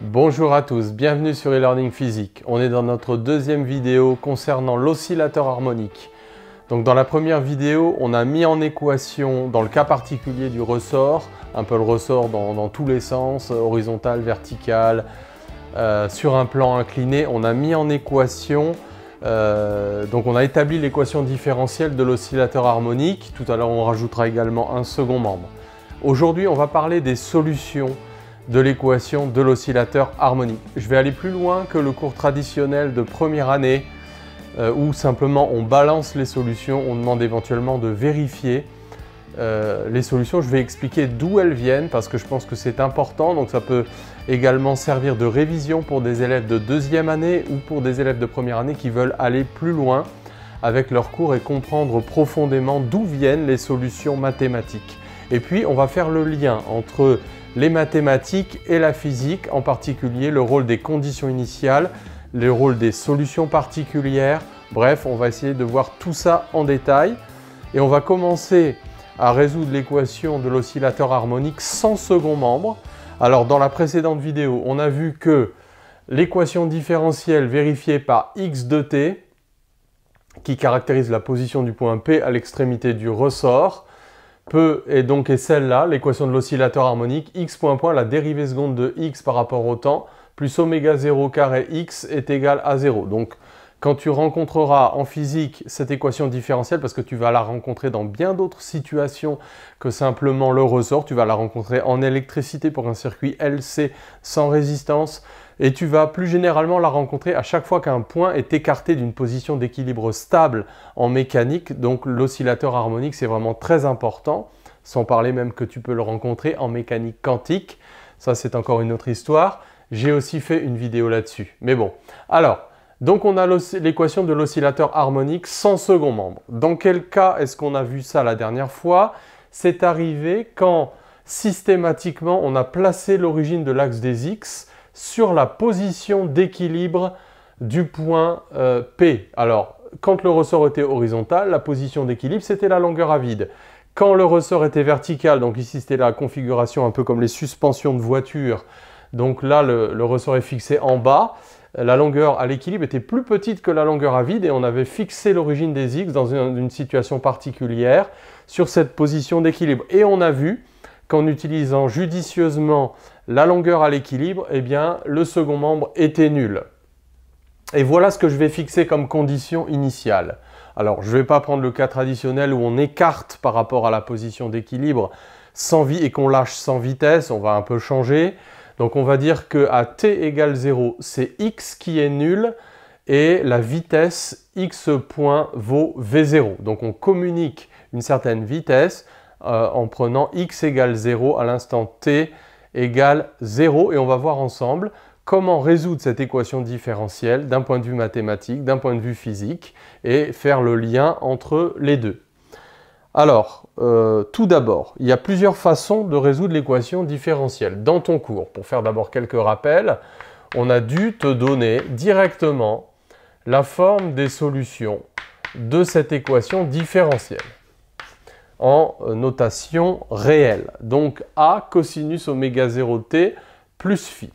Bonjour à tous, bienvenue sur e-learning physique. On est dans notre deuxième vidéo concernant l'oscillateur harmonique. Donc dans la première vidéo, on a mis en équation, dans le cas particulier du ressort, un peu le ressort dans tous les sens, horizontal, vertical, sur un plan incliné, on a mis en équation, donc on a établi l'équation différentielle de l'oscillateur harmonique. Tout à l'heure, on rajoutera également un second membre. Aujourd'hui, on va parler des solutions de l'équation de l'oscillateur harmonique. Je vais aller plus loin que le cours traditionnel de première année où simplement on balance les solutions, on demande éventuellement de vérifier les solutions. Je vais expliquer d'où elles viennent parce que je pense que c'est important, donc ça peut également servir de révision pour des élèves de deuxième année ou pour des élèves de première année qui veulent aller plus loin avec leur cours et comprendre profondément d'où viennent les solutions mathématiques. Et puis on va faire le lien entre les mathématiques et la physique, en particulier le rôle des conditions initiales, le rôle des solutions particulières. Bref, on va essayer de voir tout ça en détail. Et on va commencer à résoudre l'équation de l'oscillateur harmonique sans second membre. Alors dans la précédente vidéo, on a vu que l'équation différentielle vérifiée par x de t, qui caractérise la position du point P à l'extrémité du ressort, est celle-là, l'équation de l'oscillateur harmonique, x point point, la dérivée seconde de x par rapport au temps, plus oméga 0 carré x est égal à 0. Donc, quand tu rencontreras en physique cette équation différentielle, parce que tu vas la rencontrer dans bien d'autres situations que simplement le ressort, tu vas la rencontrer en électricité pour un circuit LC sans résistance, et tu vas plus généralement la rencontrer à chaque fois qu'un point est écarté d'une position d'équilibre stable en mécanique. Donc l'oscillateur harmonique, c'est vraiment très important, sans parler même que tu peux le rencontrer en mécanique quantique. Ça, c'est encore une autre histoire. J'ai aussi fait une vidéo là-dessus. Mais bon, alors, donc on a l'équation de l'oscillateur harmonique sans second membre. Dans quel cas est-ce qu'on a vu ça la dernière fois? C'est arrivé quand systématiquement on a placé l'origine de l'axe des x sur la position d'équilibre du point P. Alors, quand le ressort était horizontal, la position d'équilibre, c'était la longueur à vide. Quand le ressort était vertical, donc ici c'était la configuration un peu comme les suspensions de voiture, donc là le ressort est fixé en bas, la longueur à l'équilibre était plus petite que la longueur à vide et on avait fixé l'origine des x dans une situation particulière sur cette position d'équilibre. Et on a vu qu'en utilisant judicieusement la longueur à l'équilibre, eh bien, le second membre était nul. Et voilà ce que je vais fixer comme condition initiale. Alors, je ne vais pas prendre le cas traditionnel où on écarte par rapport à la position d'équilibre sans vie et qu'on lâche sans vitesse, on va un peu changer. Donc, on va dire qu'à t égale 0, c'est x qui est nul et la vitesse x point vaut v0. Donc, on communique une certaine vitesse en prenant x égale 0 à l'instant t égale 0 et on va voir ensemble comment résoudre cette équation différentielle d'un point de vue mathématique, d'un point de vue physique et faire le lien entre les deux. Alors, tout d'abord, il y a plusieurs façons de résoudre l'équation différentielle dans ton cours. Pour faire d'abord quelques rappels, on a dû te donner directement la forme des solutions de cette équation différentielle en notation réelle. Donc A cosinus oméga 0 t plus phi.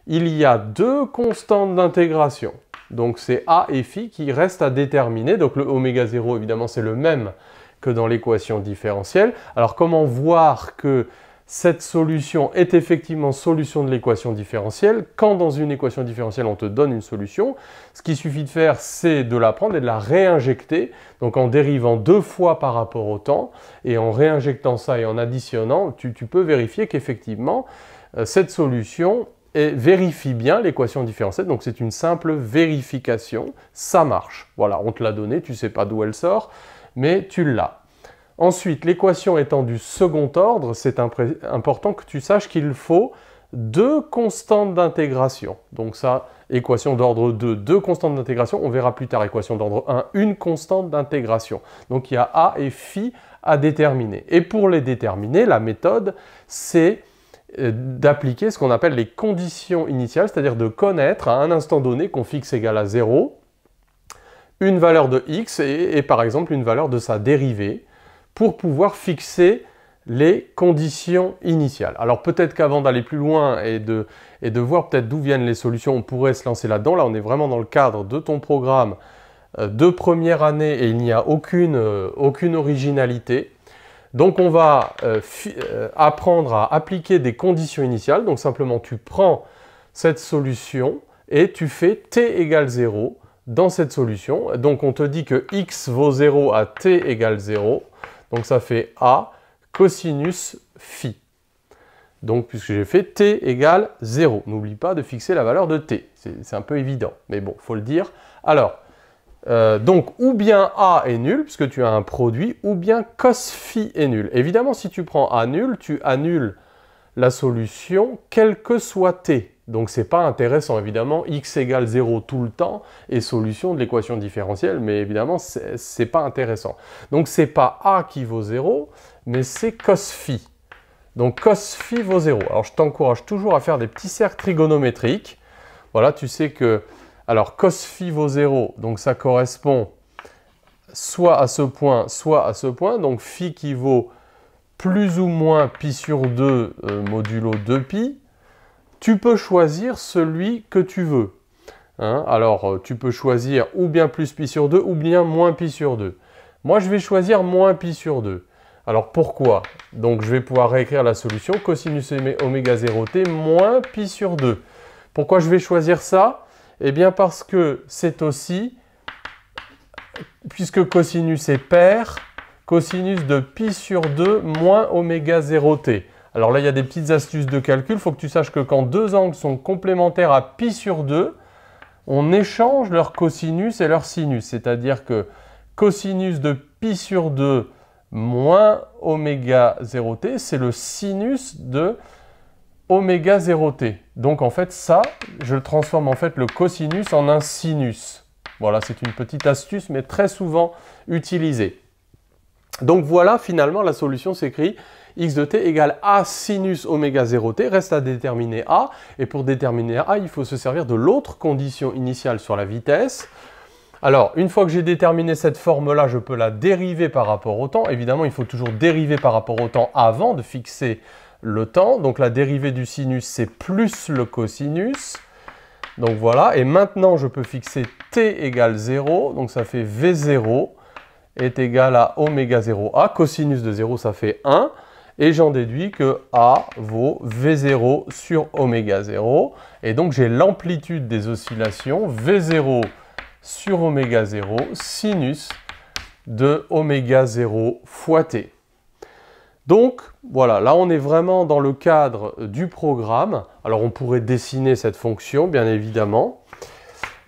Il y a deux constantes d'intégration. Donc c'est A et phi qui restent à déterminer. Donc le oméga 0 évidemment c'est le même que dans l'équation différentielle. Alors comment voir que cette solution est effectivement solution de l'équation différentielle? Quand dans une équation différentielle on te donne une solution, ce qu'il suffit de faire c'est de la prendre et de la réinjecter, donc en dérivant deux fois par rapport au temps, et en réinjectant ça et en additionnant, tu peux vérifier qu'effectivement cette solution vérifie bien l'équation différentielle, donc c'est une simple vérification, ça marche. Voilà, on te l'a donné, tu ne sais pas d'où elle sort, mais tu l'as. Ensuite, l'équation étant du second ordre, c'est important que tu saches qu'il faut deux constantes d'intégration. Donc ça, équation d'ordre 2, deux constantes d'intégration. On verra plus tard, équation d'ordre 1, une constante d'intégration. Donc il y a A et phi à déterminer. Et pour les déterminer, la méthode, c'est d'appliquer ce qu'on appelle les conditions initiales, c'est-à-dire de connaître à un instant donné qu'on fixe égale à 0, une valeur de x et par exemple une valeur de sa dérivée, pour pouvoir fixer les conditions initiales. Alors peut-être qu'avant d'aller plus loin et de voir peut-être d'où viennent les solutions, on pourrait se lancer là-dedans. Là, on est vraiment dans le cadre de ton programme de première année et il n'y a aucune originalité. Donc on va apprendre à appliquer des conditions initiales. Donc simplement tu prends cette solution et tu fais t égale 0 dans cette solution. Donc on te dit que x vaut 0 à t égale 0. Donc ça fait a cosinus phi. Donc puisque j'ai fait t égale 0. N'oublie pas de fixer la valeur de t. C'est un peu évident, mais bon, il faut le dire. Alors, donc ou bien a est nul, puisque tu as un produit, ou bien cos phi est nul. Évidemment, si tu prends a nul, tu annules la solution quel que soit t. Donc c'est pas intéressant, évidemment, x égale 0 tout le temps est solution de l'équation différentielle, mais évidemment, c'est pas intéressant. Donc c'est pas a qui vaut 0, mais c'est cos phi. Donc cos phi vaut 0. Alors je t'encourage toujours à faire des petits cercles trigonométriques. Voilà, tu sais que, alors cos phi vaut 0, donc ça correspond soit à ce point, soit à ce point. Donc phi qui vaut plus ou moins pi sur 2 modulo 2pi. Tu peux choisir celui que tu veux. Hein? Alors, tu peux choisir ou bien plus pi sur 2 ou bien moins pi sur 2. Moi, je vais choisir moins pi sur 2. Alors, pourquoi? Donc, je vais pouvoir réécrire la solution cosinus oméga 0t moins pi sur 2. Pourquoi je vais choisir ça? Eh bien, parce que c'est aussi, puisque cosinus est pair, cosinus de pi sur 2 moins oméga 0t. Alors là, il y a des petites astuces de calcul. Il faut que tu saches que quand deux angles sont complémentaires à pi sur 2, on échange leur cosinus et leur sinus. C'est-à-dire que cosinus de pi sur 2 moins oméga 0t, c'est le sinus de oméga 0t. Donc en fait, ça, je le transforme en fait le cosinus en un sinus. Voilà, c'est une petite astuce, mais très souvent utilisée. Donc voilà, finalement, la solution s'écrit x de t égale a sinus oméga 0t, reste à déterminer a, et pour déterminer a, il faut se servir de l'autre condition initiale sur la vitesse. Alors, une fois que j'ai déterminé cette forme-là, je peux la dériver par rapport au temps. Évidemment, il faut toujours dériver par rapport au temps avant de fixer le temps. Donc la dérivée du sinus, c'est plus le cosinus. Donc voilà, et maintenant, je peux fixer t égale 0, donc ça fait v0 est égal à oméga 0a, cosinus de 0, ça fait 1. Et j'en déduis que A vaut V0 sur oméga 0. Et donc j'ai l'amplitude des oscillations V0 sur oméga 0 sinus de oméga 0 fois T. Donc voilà, là on est vraiment dans le cadre du programme. Alors on pourrait dessiner cette fonction, bien évidemment.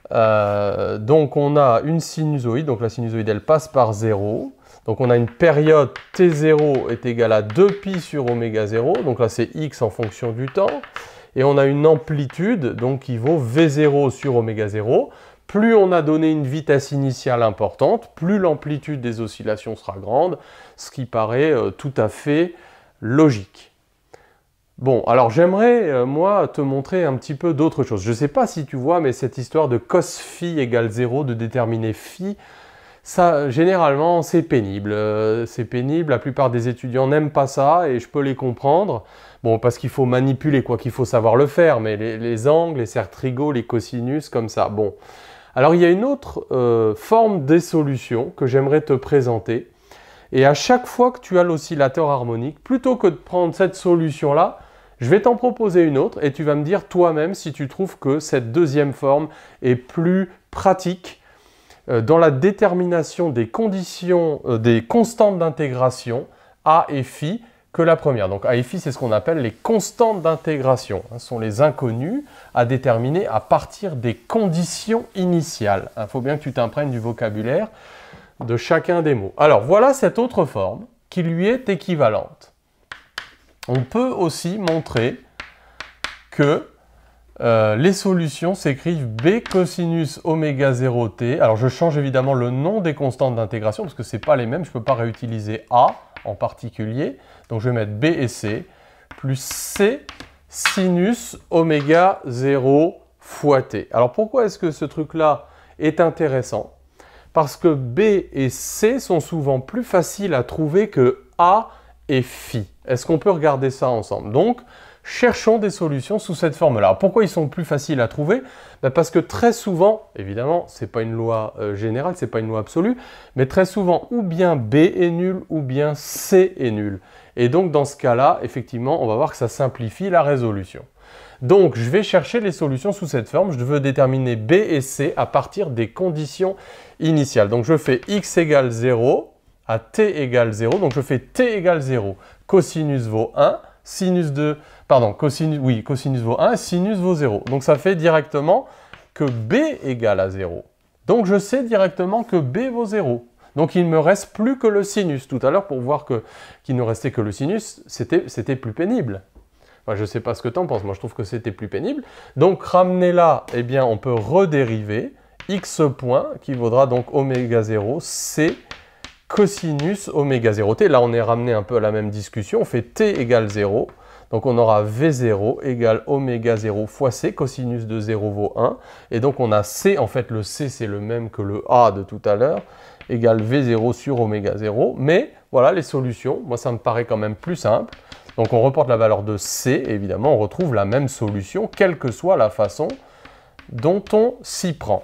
Donc on a une sinusoïde, donc la sinusoïde elle passe par 0. Donc on a une période t0 est égale à 2pi sur oméga 0, donc là c'est x en fonction du temps, et on a une amplitude donc qui vaut v0 sur oméga 0. Plus on a donné une vitesse initiale importante, plus l'amplitude des oscillations sera grande, ce qui paraît tout à fait logique. Bon, alors j'aimerais, moi, te montrer un petit peu d'autres choses. Je ne sais pas si tu vois, mais cette histoire de cos phi égale 0, de déterminer phi, ça, généralement, c'est pénible. La plupart des étudiants n'aiment pas ça et je peux les comprendre. Bon, parce qu'il faut manipuler, quoi, qu'il faut savoir le faire, mais les angles, les cercles trigots, les cosinus, comme ça. Bon. Alors, il y a une autre forme des solutions que j'aimerais te présenter. Et à chaque fois que tu as l'oscillateur harmonique, plutôt que de prendre cette solution-là, je vais t'en proposer une autre et tu vas me dire toi-même si tu trouves que cette deuxième forme est plus pratique dans la détermination des conditions, des constantes d'intégration A et phi que la première. Donc A et phi, c'est ce qu'on appelle les constantes d'intégration. Ce sont les inconnues à déterminer à partir des conditions initiales. Il faut bien que tu t'imprègnes du vocabulaire de chacun des mots. Alors voilà cette autre forme qui lui est équivalente. On peut aussi montrer que les solutions s'écrivent b cosinus oméga 0t. Alors je change évidemment le nom des constantes d'intégration parce que ce n'est pas les mêmes. Je ne peux pas réutiliser A en particulier. Donc je vais mettre b et c plus c sinus oméga 0 fois t. Alors pourquoi est-ce que ce truc-là est intéressant? Parce que b et c sont souvent plus faciles à trouver que A et phi. Est-ce qu'on peut regarder ça ensemble? Donc, cherchons des solutions sous cette forme-là. Pourquoi ils sont plus faciles à trouver? Parce que très souvent, évidemment, ce n'est pas une loi générale, ce n'est pas une loi absolue, mais très souvent, ou bien B est nul, ou bien C est nul. Et donc, dans ce cas-là, effectivement, on va voir que ça simplifie la résolution. Donc, je vais chercher les solutions sous cette forme. Je veux déterminer B et C à partir des conditions initiales. Donc, je fais x égale 0 à t égale 0. Donc, je fais t égale 0. Cosinus vaut 1. Cosinus vaut 1, sinus vaut 0. Donc ça fait directement que B égale à 0. Donc je sais directement que B vaut 0. Donc il ne me reste plus que le sinus. Tout à l'heure, pour voir qu'il ne restait que le sinus, c'était plus pénible. Enfin, je ne sais pas ce que tu en penses, moi je trouve que c'était plus pénible. Donc ramener là, eh bien on peut redériver x point qui vaudra donc oméga 0, c cosinus oméga 0 t. Là, on est ramené un peu à la même discussion. On fait t égale 0. Donc, on aura V0 égale oméga 0 fois c. Cosinus de 0 vaut 1. Et donc, on a c. En fait, le c, c'est le même que le a de tout à l'heure. Égale V0 sur oméga 0. Mais, voilà les solutions. Moi, ça me paraît quand même plus simple. Donc, on reporte la valeur de c. Et évidemment, on retrouve la même solution, quelle que soit la façon dont on s'y prend.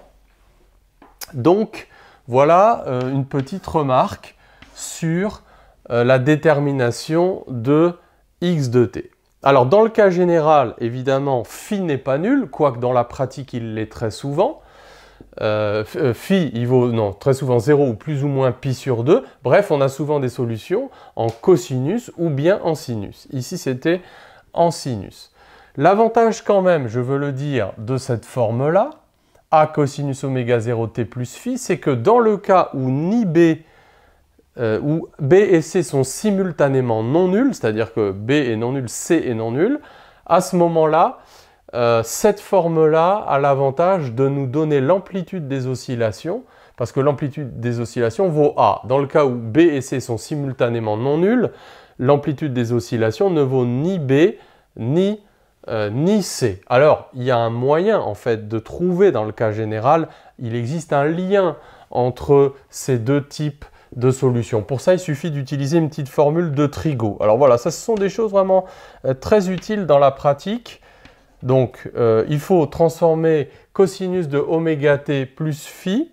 Donc, voilà une petite remarque sur la détermination de x de t. Alors, dans le cas général, évidemment, phi n'est pas nul, quoique dans la pratique, il l'est très souvent. Phi, il vaut très souvent 0 ou plus ou moins pi sur 2. Bref, on a souvent des solutions en cosinus ou bien en sinus. Ici, c'était en sinus. L'avantage quand même, je veux le dire, de cette forme-là, a cosinus oméga 0 t plus phi, c'est que dans le cas où ni B, où B et C sont simultanément non nuls, c'est-à-dire que B est non nul, C est non nul, à ce moment-là, cette forme-là a l'avantage de nous donner l'amplitude des oscillations, parce que l'amplitude des oscillations vaut A. Dans le cas où B et C sont simultanément non nuls, l'amplitude des oscillations ne vaut ni B ni C. Alors, il y a un moyen, en fait, de trouver, dans le cas général, il existe un lien entre ces deux types de solutions. Pour ça, il suffit d'utiliser une petite formule de Trigo. Alors voilà, ça, ce sont des choses vraiment très utiles dans la pratique. Donc, il faut transformer cosinus de oméga t plus phi.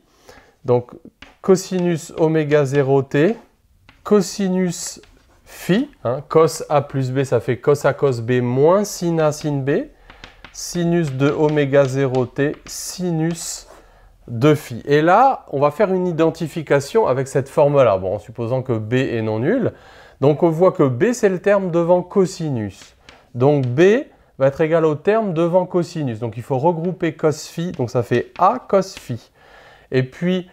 Donc, cosinus oméga 0 t, cosinus phi, cos A plus B, ça fait cos A cos B moins sin A sin B, sinus de oméga 0 t, sinus de phi. Et là, on va faire une identification avec cette forme-là, bon, en supposant que B est non nul. Donc, on voit que B, c'est le terme devant cosinus. Donc, B va être égal au terme devant cosinus. Donc, il faut regrouper cos phi, donc ça fait A cos phi. Et puis,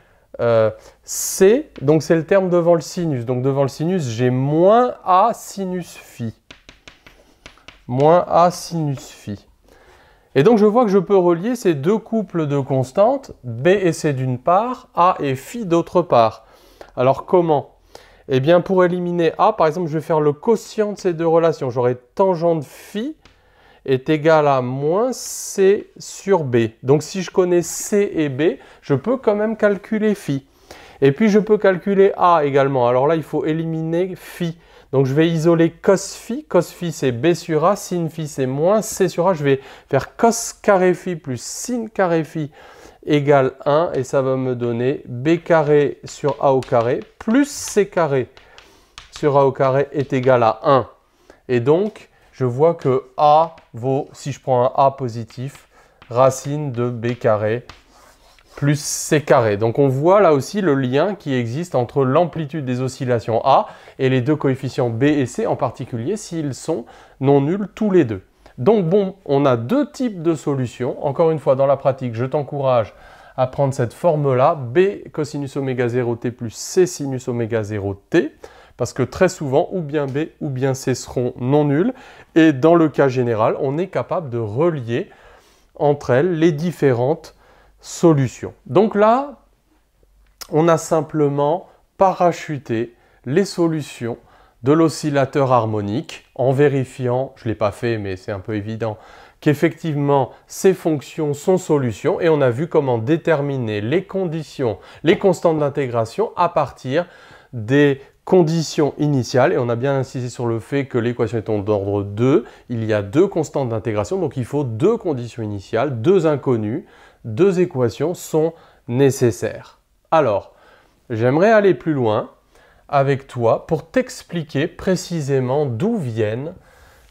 C, donc c'est le terme devant le sinus. Donc devant le sinus, j'ai moins A sinus phi. Moins A sinus phi. Et donc je vois que je peux relier ces deux couples de constantes, B et C d'une part, A et phi d'autre part. Alors comment? Eh bien pour éliminer A, par exemple, je vais faire le quotient de ces deux relations. J'aurai tangente phi est égal à moins C sur B. Donc si je connais C et B, je peux quand même calculer phi. Et puis je peux calculer A également. Alors là, il faut éliminer phi. Donc je vais isoler cos phi. Cos phi c'est B sur A, sin phi c'est moins C sur A. Je vais faire cos carré phi plus sin carré phi égale 1. Et ça va me donner B carré sur A au carré plus C carré sur A au carré est égal à 1. Et donc, je vois que A vaut, si je prends un A positif, racine de B carré plus C carré. Donc on voit là aussi le lien qui existe entre l'amplitude des oscillations A et les deux coefficients B et C, en particulier s'ils sont non nuls tous les deux. Donc bon, on a deux types de solutions. Encore une fois, dans la pratique, je t'encourage à prendre cette forme-là, B cosinus oméga 0 t plus C sinus oméga 0 t. Parce que très souvent, ou bien B ou bien C seront non nuls. Et dans le cas général, on est capable de relier entre elles les différentes solutions. Donc là, on a simplement parachuté les solutions de l'oscillateur harmonique en vérifiant, je ne l'ai pas fait mais c'est un peu évident, qu'effectivement ces fonctions sont solutions et on a vu comment déterminer les conditions, les constantes d'intégration à partir des condition initiale, et on a bien insisté sur le fait que l'équation étant d'ordre 2, il y a deux constantes d'intégration, donc il faut deux conditions initiales, deux inconnues, deux équations sont nécessaires. Alors, j'aimerais aller plus loin avec toi pour t'expliquer précisément d'où viennent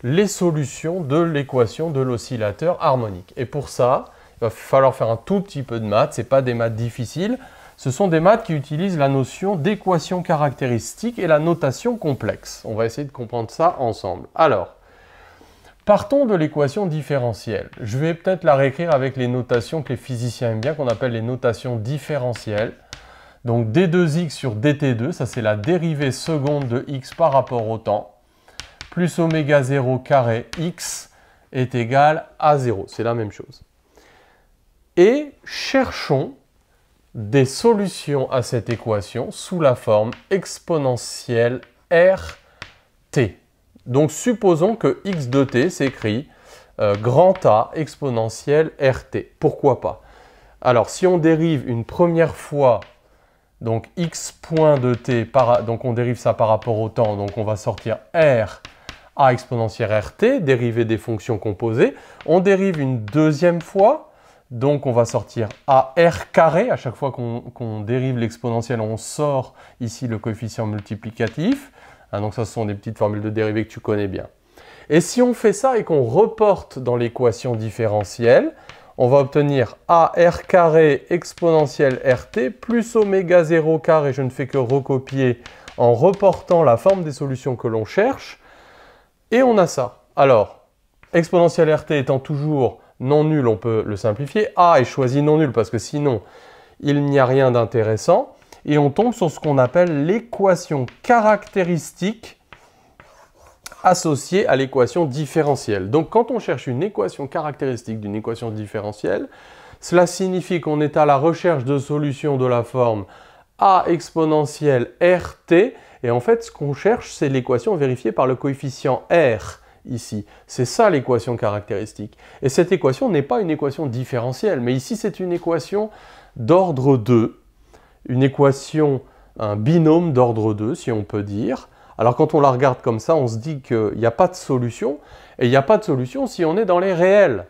les solutions de l'équation de l'oscillateur harmonique. Et pour ça, il va falloir faire un tout petit peu de maths, ce n'est pas des maths difficiles, ce sont des maths qui utilisent la notion d'équation caractéristique et la notation complexe. On va essayer de comprendre ça ensemble. Alors, partons de l'équation différentielle. Je vais peut-être la réécrire avec les notations que les physiciens aiment bien, qu'on appelle les notations différentielles. Donc d2x sur dt2, ça c'est la dérivée seconde de x par rapport au temps, plus oméga 0 carré x est égal à 0. C'est la même chose. Et cherchons des solutions à cette équation sous la forme exponentielle rt. Donc supposons que x de t s'écrit grand A exponentielle rt. Pourquoi pas? Alors si on dérive une première fois, donc x point de t, donc on dérive ça par rapport au temps, donc on va sortir r a exponentielle rt, dérivée des fonctions composées. On dérive une deuxième fois, donc on va sortir AR carré, à chaque fois qu'on dérive l'exponentielle, on sort ici le coefficient multiplicatif. Donc ça, ce sont des petites formules de dérivée que tu connais bien. Et si on fait ça et qu'on reporte dans l'équation différentielle, on va obtenir AR carré exponentielle RT plus oméga 0 carré, je ne fais que recopier en reportant la forme des solutions que l'on cherche. Et on a ça. Alors, exponentielle RT étant toujours non nul, on peut le simplifier. A est choisi non nul parce que sinon, il n'y a rien d'intéressant. Et on tombe sur ce qu'on appelle l'équation caractéristique associée à l'équation différentielle. Donc, quand on cherche une équation caractéristique d'une équation différentielle, cela signifie qu'on est à la recherche de solutions de la forme A exponentielle RT. Et en fait, ce qu'on cherche, c'est l'équation vérifiée par le coefficient R. Ici. C'est ça l'équation caractéristique. Et cette équation n'est pas une équation différentielle, mais ici c'est une équation d'ordre 2, une équation, un binôme d'ordre 2, si on peut dire. Alors quand on la regarde comme ça, on se dit qu'il n'y a pas de solution, et il n'y a pas de solution si on est dans les réels.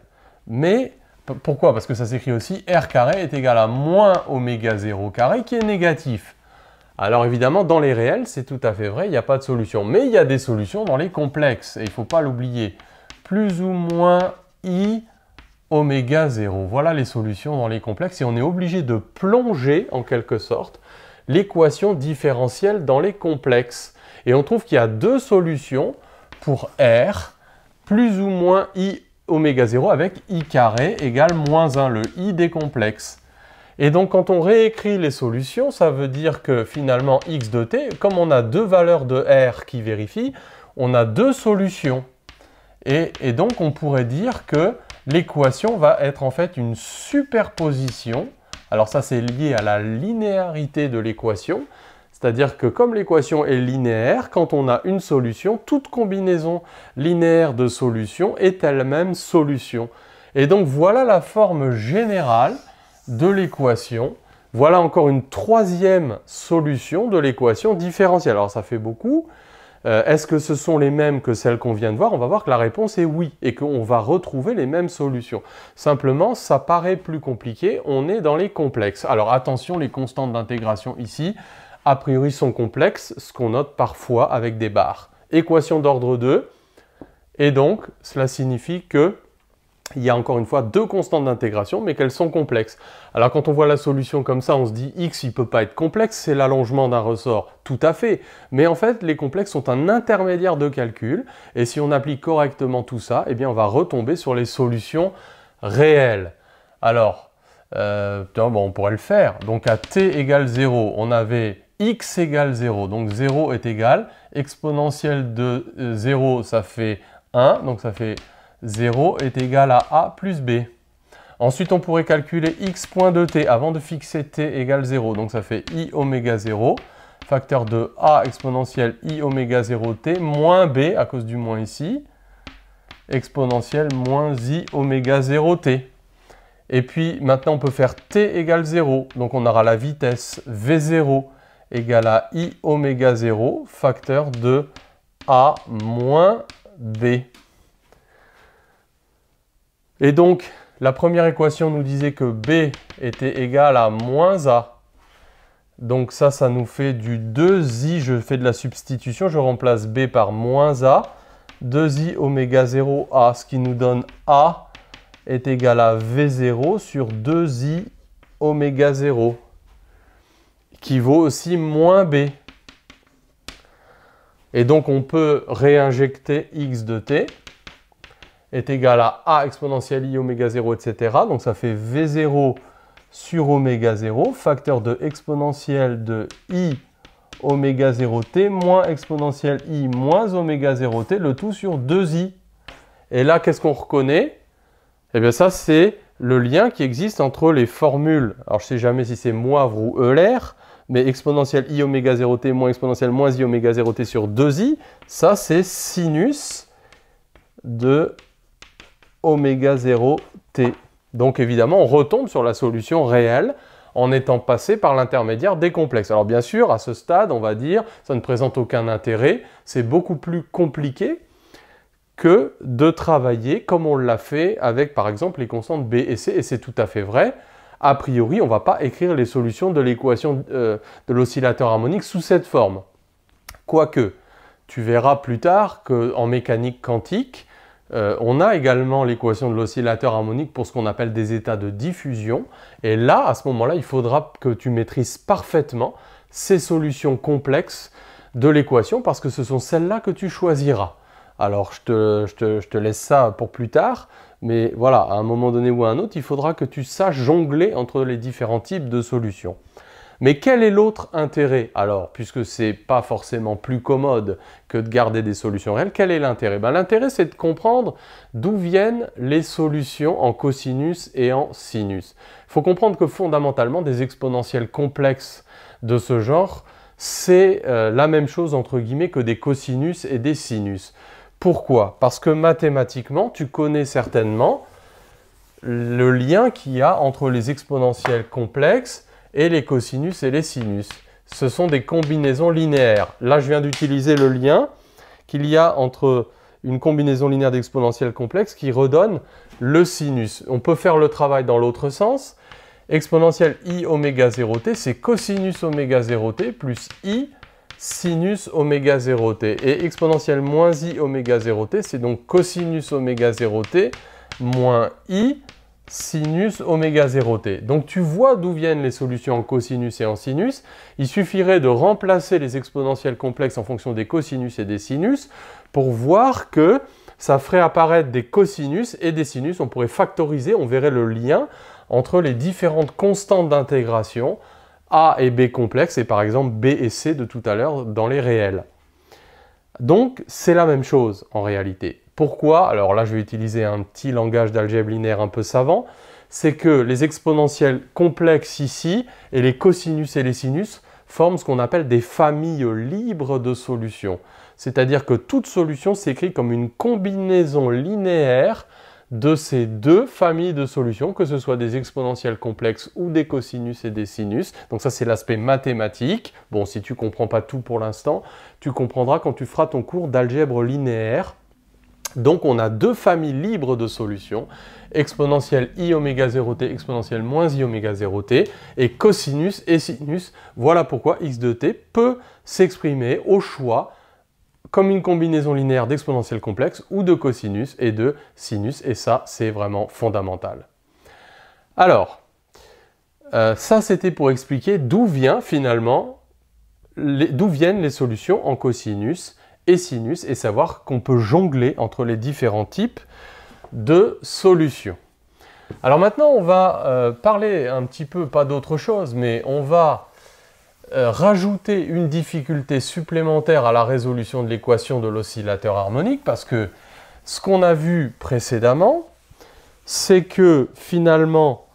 Mais pourquoi? Parce que ça s'écrit aussi R carré est égal à moins oméga 0 carré qui est négatif. Alors évidemment, dans les réels, c'est tout à fait vrai, il n'y a pas de solution. Mais il y a des solutions dans les complexes, et il ne faut pas l'oublier. Plus ou moins I oméga 0. Voilà les solutions dans les complexes, et on est obligé de plonger, en quelque sorte, l'équation différentielle dans les complexes. Et on trouve qu'il y a deux solutions pour R, plus ou moins I oméga 0, avec I carré égale moins 1, le I des complexes. Et donc, quand on réécrit les solutions, ça veut dire que finalement, x de t, comme on a deux valeurs de R qui vérifient, on a deux solutions. Et donc, on pourrait dire que l'équation va être en fait une superposition. Alors ça, c'est lié à la linéarité de l'équation. C'est-à-dire que comme l'équation est linéaire, quand on a une solution, toute combinaison linéaire de solutions est elle-même solution. Et donc, voilà la forme générale de l'équation. Voilà encore une troisième solution de l'équation différentielle. Alors ça fait beaucoup. Est-ce que ce sont les mêmes que celles qu'on vient de voir? On va voir que la réponse est oui et qu'on va retrouver les mêmes solutions. Simplement, ça paraît plus compliqué. On est dans les complexes. Alors attention, les constantes d'intégration ici, a priori sont complexes, ce qu'on note parfois avec des barres. Équation d'ordre 2. Et donc, cela signifie que il y a encore une fois deux constantes d'intégration, mais qu'elles sont complexes. Alors quand on voit la solution comme ça, on se dit x, il ne peut pas être complexe, c'est l'allongement d'un ressort. Tout à fait. Mais en fait, les complexes sont un intermédiaire de calcul, et si on applique correctement tout ça, eh bien on va retomber sur les solutions réelles. Alors, on pourrait le faire. Donc à t égale 0, on avait x égale 0, donc 0 est égal, exponentielle de 0, ça fait 1, donc ça fait 0 est égal à a plus b. Ensuite, on pourrait calculer x point de t avant de fixer t égale 0. Donc, ça fait i oméga 0, facteur de a exponentielle i oméga 0 t, moins b, à cause du moins ici, exponentielle moins i oméga 0 t. Et puis, maintenant, on peut faire t égale 0. Donc, on aura la vitesse v0 égale à I oméga 0 facteur de A moins B. Et donc, la première équation nous disait que B était égal à moins A. Donc ça nous fait du 2i, je fais de la substitution, je remplace B par moins A, 2i oméga 0 A, ce qui nous donne A est égal à V0 sur 2i oméga 0, qui vaut aussi moins B. Et donc on peut réinjecter x de t est égal à A exponentielle I oméga 0, etc. Donc ça fait V0 sur oméga 0, facteur de exponentielle de I oméga 0t moins exponentielle I moins oméga 0t, le tout sur 2i. Et là, qu'est-ce qu'on reconnaît? Eh bien ça, c'est le lien qui existe entre les formules. Alors je ne sais jamais si c'est Moivre ou Euler, mais exponentielle I oméga 0t moins exponentielle moins I oméga 0t sur 2i, ça c'est sinus de oméga 0t. Donc évidemment, on retombe sur la solution réelle en étant passé par l'intermédiaire des complexes. Alors bien sûr, à ce stade, on va dire, ça ne présente aucun intérêt, c'est beaucoup plus compliqué que de travailler comme on l'a fait avec par exemple les constantes B et C, et c'est tout à fait vrai. A priori, on ne va pas écrire les solutions de l'équation de l'oscillateur harmonique sous cette forme. Quoique, tu verras plus tard qu'en mécanique quantique, on a également l'équation de l'oscillateur harmonique pour ce qu'on appelle des états de diffusion. Et là, à ce moment-là, il faudra que tu maîtrises parfaitement ces solutions complexes de l'équation parce que ce sont celles-là que tu choisiras. Alors, je te laisse ça pour plus tard, mais voilà, à un moment donné ou à un autre, il faudra que tu saches jongler entre les différents types de solutions. Mais quel est l'autre intérêt? Alors, puisque ce n'est pas forcément plus commode que de garder des solutions réelles, quel est l'intérêt? L'intérêt, c'est de comprendre d'où viennent les solutions en cosinus et en sinus. Il faut comprendre que fondamentalement, des exponentielles complexes de ce genre, c'est la même chose entre guillemets que des cosinus et des sinus. Pourquoi? Parce que mathématiquement, tu connais certainement le lien qu'il y a entre les exponentielles complexes et les cosinus et les sinus. Ce sont des combinaisons linéaires. Là, je viens d'utiliser le lien qu'il y a entre une combinaison linéaire d'exponentielles complexes qui redonne le sinus. On peut faire le travail dans l'autre sens. Exponentielle I oméga 0t, c'est cosinus oméga 0t plus I sinus oméga 0t. Et exponentielle moins I oméga 0t, c'est donc cosinus oméga 0t moins I sinus oméga 0t. Donc tu vois d'où viennent les solutions en cosinus et en sinus. Il suffirait de remplacer les exponentielles complexes en fonction des cosinus et des sinus pour voir que ça ferait apparaître des cosinus et des sinus. On pourrait factoriser, on verrait le lien entre les différentes constantes d'intégration A et B complexes et par exemple B et C de tout à l'heure dans les réels. Donc c'est la même chose en réalité. Pourquoi? Alors là, je vais utiliser un petit langage d'algèbre linéaire un peu savant. C'est que les exponentielles complexes ici et les cosinus et les sinus forment ce qu'on appelle des familles libres de solutions. C'est-à-dire que toute solution s'écrit comme une combinaison linéaire de ces deux familles de solutions, que ce soit des exponentielles complexes ou des cosinus et des sinus. Donc ça, c'est l'aspect mathématique. Bon, si tu ne comprends pas tout pour l'instant, tu comprendras quand tu feras ton cours d'algèbre linéaire. Donc on a deux familles libres de solutions, exponentielle I oméga 0t, exponentielle moins I oméga 0t, et cosinus et sinus. Voilà pourquoi x de t peut s'exprimer au choix comme une combinaison linéaire d'exponentielles complexes ou de cosinus et de sinus, et ça c'est vraiment fondamental. Alors, ça c'était pour expliquer d'où viennent les solutions en cosinus et sinus, et savoir qu'on peut jongler entre les différents types de solutions. Alors maintenant, on va parler un petit peu, pas d'autre chose, mais on va rajouter une difficulté supplémentaire à la résolution de l'équation de l'oscillateur harmonique, parce que ce qu'on a vu précédemment, c'est que finalement,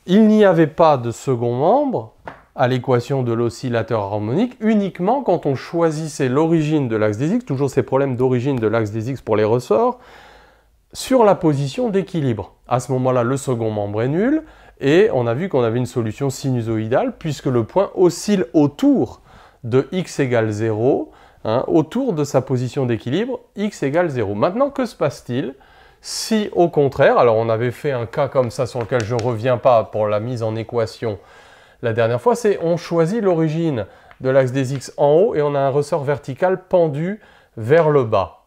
il n'y avait pas de second membre à l'équation de l'oscillateur harmonique uniquement quand on choisissait l'origine de l'axe des x, toujours ces problèmes d'origine de l'axe des x pour les ressorts, sur la position d'équilibre. À ce moment-là, le second membre est nul Et on a vu qu'on avait une solution sinusoïdale puisque le point oscille autour de x égale 0, hein, autour de sa position d'équilibre, x égale 0. Maintenant, que se passe-t-il si au contraire, alors on avait fait un cas comme ça sur lequel je ne reviens pas pour la mise en équation la dernière fois, c'est on choisit l'origine de l'axe des x en haut et on a un ressort vertical pendu vers le bas.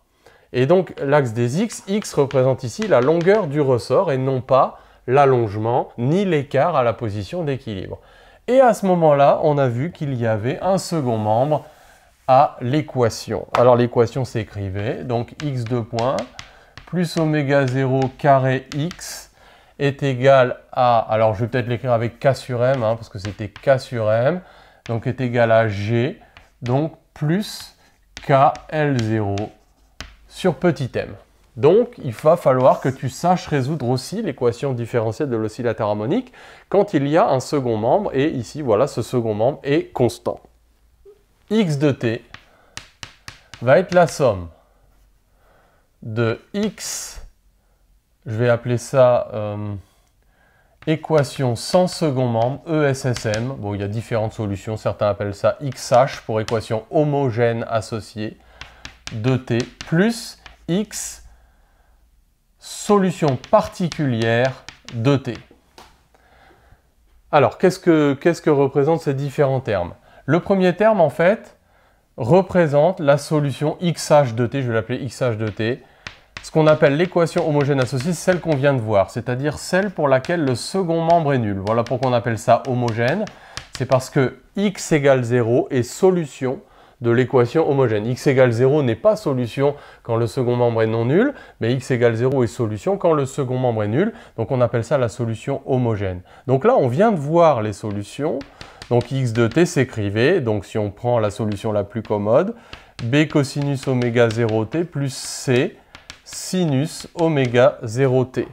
Et donc l'axe des x représente ici la longueur du ressort et non pas l'allongement ni l'écart à la position d'équilibre. Et à ce moment-là, on a vu qu'il y avait un second membre à l'équation. Alors l'équation s'écrivait, donc x2 points plus oméga 0 carré x est égal à, alors je vais peut-être l'écrire avec k sur m, hein, parce que c'était k sur m, donc est égal à g, donc plus kl0 sur petit m. Donc, il va falloir que tu saches résoudre aussi l'équation différentielle de l'oscillateur harmonique quand il y a un second membre, et ici, voilà, ce second membre est constant. X de t va être la somme de x, je vais appeler ça équation sans second membre, ESSM. Bon, il y a différentes solutions, certains appellent ça XH pour équation homogène associée de t, plus x solution particulière de t. Alors, qu'est-ce que représentent ces différents termes? Le premier terme, en fait, représente la solution XH de t, je vais l'appeler XH de t, ce qu'on appelle l'équation homogène associée, c'est celle qu'on vient de voir, c'est-à-dire celle pour laquelle le second membre est nul. Voilà pourquoi on appelle ça homogène, c'est parce que x égale 0 est solution de l'équation homogène. X égale 0 n'est pas solution quand le second membre est non nul, mais x égale 0 est solution quand le second membre est nul, donc on appelle ça la solution homogène. Donc là, on vient de voir les solutions, donc x de t s'écrivait, donc si on prend la solution la plus commode, b cosinus oméga 0t plus c sinus oméga 0t.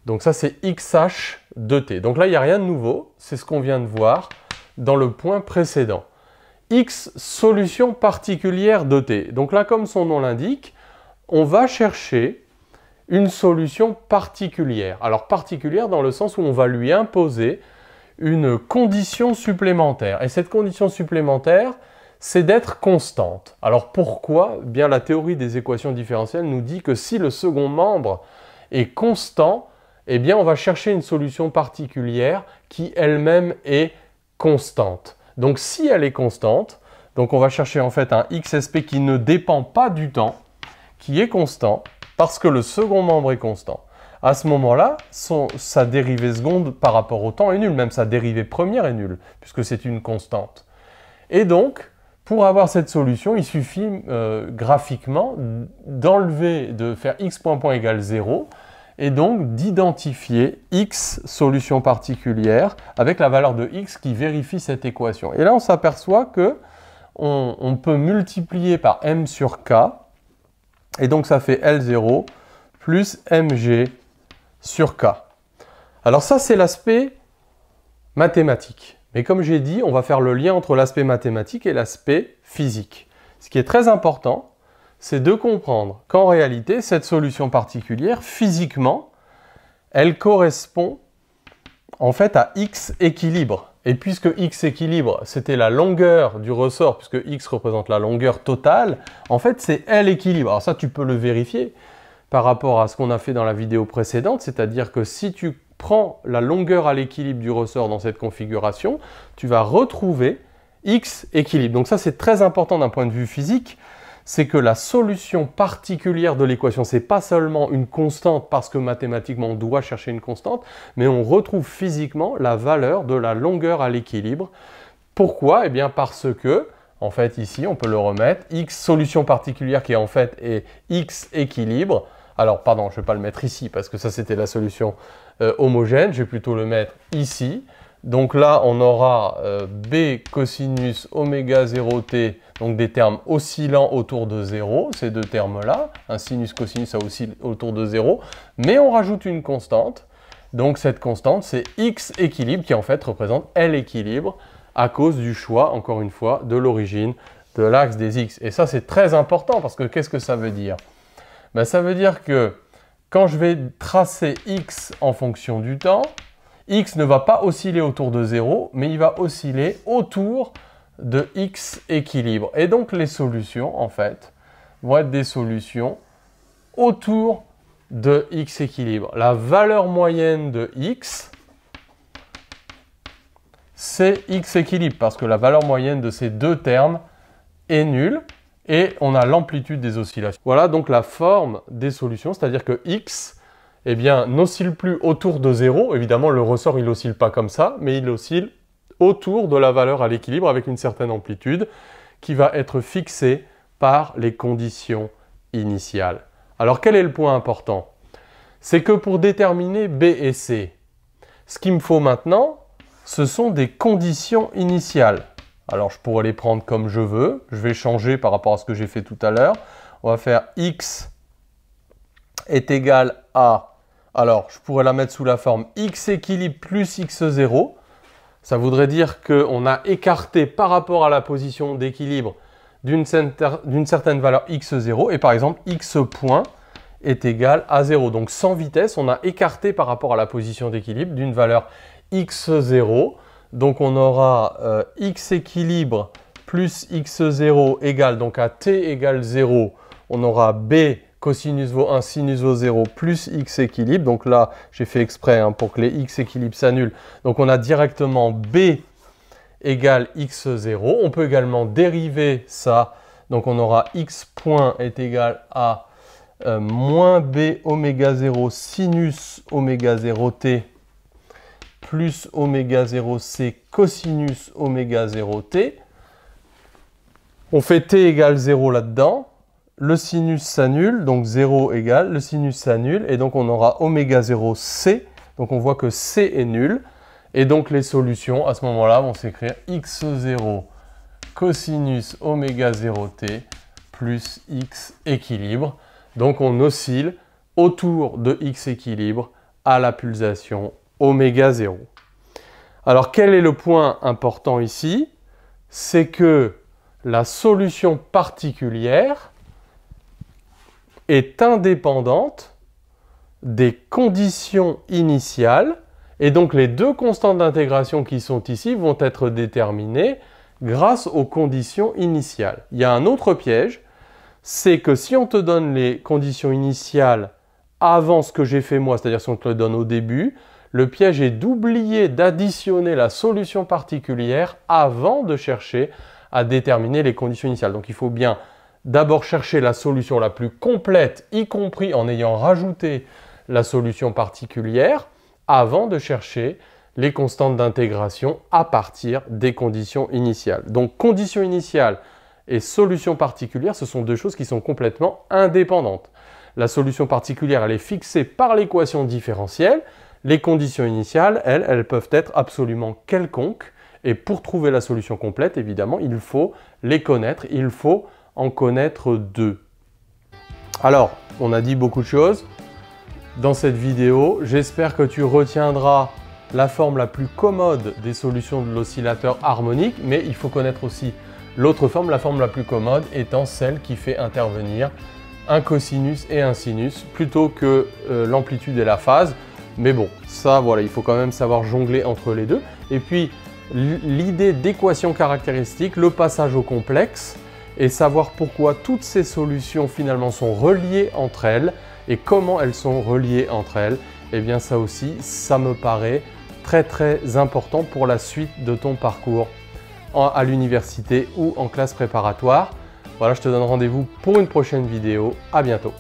Donc ça, c'est xh de t. Donc là, il n'y a rien de nouveau, c'est ce qu'on vient de voir dans le point précédent. X solution particulière de t. Donc là, comme son nom l'indique, on va chercher une solution particulière. Alors particulière dans le sens où on va lui imposer une condition supplémentaire. Et cette condition supplémentaire, c'est d'être constante. Alors pourquoi? Bien, la théorie des équations différentielles nous dit que si le second membre est constant, eh bien on va chercher une solution particulière qui elle-même est constante. Donc si elle est constante, donc on va chercher en fait un xsp qui ne dépend pas du temps, qui est constant, parce que le second membre est constant. À ce moment-là, sa dérivée seconde par rapport au temps est nulle, même sa dérivée première est nulle, puisque c'est une constante. Et donc, pour avoir cette solution, il suffit graphiquement d'enlever, de faire x point point égale 0, et donc d'identifier x solution particulière avec la valeur de x qui vérifie cette équation. Et là, on s'aperçoit que on peut multiplier par m sur k, et donc ça fait L0 plus mg sur k. Alors ça, c'est l'aspect mathématique. Mais comme j'ai dit, on va faire le lien entre l'aspect mathématique et l'aspect physique. Ce qui est très important, c'est de comprendre qu'en réalité, cette solution particulière, physiquement, elle correspond en fait à x équilibre. Et puisque x équilibre, c'était la longueur du ressort, puisque x représente la longueur totale, en fait, c'est L équilibre. Alors ça, tu peux le vérifier par rapport à ce qu'on a fait dans la vidéo précédente, c'est-à-dire que si tu prends la longueur à l'équilibre du ressort dans cette configuration, tu vas retrouver x équilibre. Donc ça, c'est très important d'un point de vue physique, c'est que la solution particulière de l'équation, c'est pas seulement une constante parce que mathématiquement on doit chercher une constante, mais on retrouve physiquement la valeur de la longueur à l'équilibre. Pourquoi? Eh bien parce que, en fait ici on peut le remettre, x solution particulière qui en fait est x équilibre. Alors pardon, je ne vais pas le mettre ici parce que ça c'était la solution homogène, je vais plutôt le mettre ici. Donc là, on aura b cosinus oméga 0t, donc des termes oscillant autour de 0, ces deux termes-là. Un sinus, cosinus, ça oscille autour de 0. Mais on rajoute une constante. Donc cette constante, c'est x équilibre, qui en fait représente L équilibre, à cause du choix, encore une fois, de l'origine de l'axe des x. Et ça, c'est très important, parce que qu'est-ce que ça veut dire? Ben, ça veut dire que quand je vais tracer x en fonction du temps, x ne va pas osciller autour de 0, mais il va osciller autour de x équilibre. Et donc les solutions, en fait, vont être des solutions autour de x équilibre. La valeur moyenne de x, c'est x équilibre, parce que la valeur moyenne de ces deux termes est nulle, et on a l'amplitude des oscillations. Voilà donc la forme des solutions, c'est-à-dire que x, eh bien, n'oscille plus autour de 0. Évidemment, le ressort, il n'oscille pas comme ça, mais il oscille autour de la valeur à l'équilibre avec une certaine amplitude qui va être fixée par les conditions initiales. Alors, quel est le point important? C'est que pour déterminer B et C, ce qu'il me faut maintenant, ce sont des conditions initiales. Alors, je pourrais les prendre comme je veux. Je vais changer par rapport à ce que j'ai fait tout à l'heure. On va faire x est égal à... Alors, je pourrais la mettre sous la forme x équilibre plus x0. Ça voudrait dire qu'on a écarté par rapport à la position d'équilibre d'une certaine valeur x0. Et par exemple, x point est égal à 0. Donc, sans vitesse, on a écarté par rapport à la position d'équilibre d'une valeur x0. Donc, on aura x équilibre plus x0 égale, donc à t égale 0, on aura b cosinus vaut 1, sinus vaut 0 plus x équilibre. Donc là, j'ai fait exprès pour que les x équilibres s'annulent. Donc, on a directement b égale x0. On peut également dériver ça. Donc, on aura x point est égal à moins b oméga 0 sinus oméga 0t plus oméga 0c cosinus oméga 0t. On fait t égale 0 là-dedans. Le sinus s'annule, donc 0 égale, le sinus s'annule, et donc on aura oméga 0c. Donc on voit que c est nul. Et donc les solutions, à ce moment-là, vont s'écrire x0 cosinus oméga 0t plus x équilibre. Donc on oscille autour de x équilibre à la pulsation oméga 0. Alors quel est le point important ici? C'est que la solution particulière est indépendante des conditions initiales, et donc les deux constantes d'intégration qui sont ici vont être déterminées grâce aux conditions initiales. Il y a un autre piège, c'est que si on te donne les conditions initiales avant ce que j'ai fait moi, c'est-à-dire si on te le donne au début, le piège est d'oublier d'additionner la solution particulière avant de chercher à déterminer les conditions initiales. Donc il faut bien d'abord chercher la solution la plus complète, y compris en ayant rajouté la solution particulière, avant de chercher les constantes d'intégration à partir des conditions initiales. Donc conditions initiales et solution particulière, ce sont deux choses qui sont complètement indépendantes. La solution particulière, elle est fixée par l'équation différentielle. Les conditions initiales, elles peuvent être absolument quelconques. Et pour trouver la solution complète, évidemment, il faut les connaître. Il faut en connaître deux. Alors, on a dit beaucoup de choses dans cette vidéo. J'espère que tu retiendras la forme la plus commode des solutions de l'oscillateur harmonique. Mais il faut connaître aussi l'autre forme, la forme la plus commode étant celle qui fait intervenir un cosinus et un sinus plutôt que l'amplitude et la phase. Mais bon, ça, voilà, il faut quand même savoir jongler entre les deux. Et puis, l'idée d'équation caractéristique, le passage au complexe, et savoir pourquoi toutes ces solutions finalement sont reliées entre elles et comment elles sont reliées entre elles, eh bien ça aussi, ça me paraît très très important pour la suite de ton parcours à l'université ou en classe préparatoire. Voilà, je te donne rendez-vous pour une prochaine vidéo. À bientôt.